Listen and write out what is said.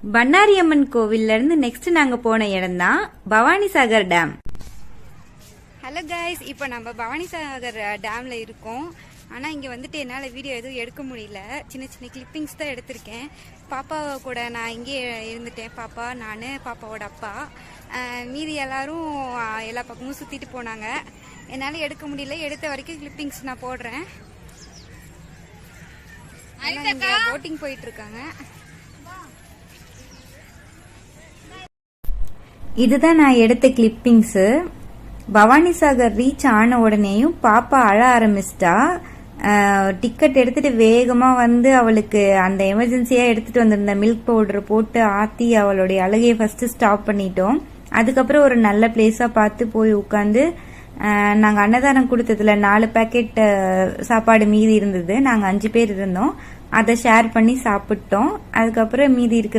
பண்ணாரி அம்மன் கோவில்ல இருந்து நெக்ஸ்ட் நாங்க போன இடம் தான் பவானிசாகர் டேம். ஹலோ கைஸ், இப்போ நம்ம பவானிசாகர் டேம்ல இருக்கோம். ஆனா இங்க வந்துட்டு என்னால வீடியோ எதுவும் எடுக்க முடியல. சின்ன சின்ன கிளிப்பிங்ஸ் தான் எடுத்திருக்கேன். பாப்பா கூட நான் இங்கே இருந்துட்டேன். பாப்பா, நான், பாப்பாவோட அப்பா, மீதி எல்லாரும் எல்லா பக்கமும் சுத்திட்டு போனாங்க. என்னால எடுக்க முடியல. எடுத்த வரைக்கும் கிளிப்பிங்ஸ் நான் போடுறேன். போட்டிங் போயிட்டு இருக்காங்க. இதுதான் நான் எடுத்த கிளிப்பிங்ஸ். பவானிசாகர் ரீச் ஆன உடனேயும் பாப்பா அழ ஆரம்பிச்சிட்டா. டிக்கெட் எடுத்துட்டு வேகமா வந்து அவளுக்கு அந்த எமர்ஜென்சியா எடுத்துட்டு வந்திருந்த மில்க் பவுடர் போட்டு ஆத்தி அவளுடைய அழுகையை ஃபர்ஸ்ட் ஸ்டாப் பண்ணிட்டோம். அதுக்கப்புறம் ஒரு நல்ல பிளேஸா பார்த்து போய் உட்காந்து நாங்க அன்னதானம் கொடுத்ததுல 4 பேக்கெட் சாப்பாடு மீதி இருந்தது. நாங்க 5 பேர் இருந்தோம். அதை ஷேர் பண்ணி சாப்பிட்டோம். அதுக்கப்புறம் மீதி இருக்கிற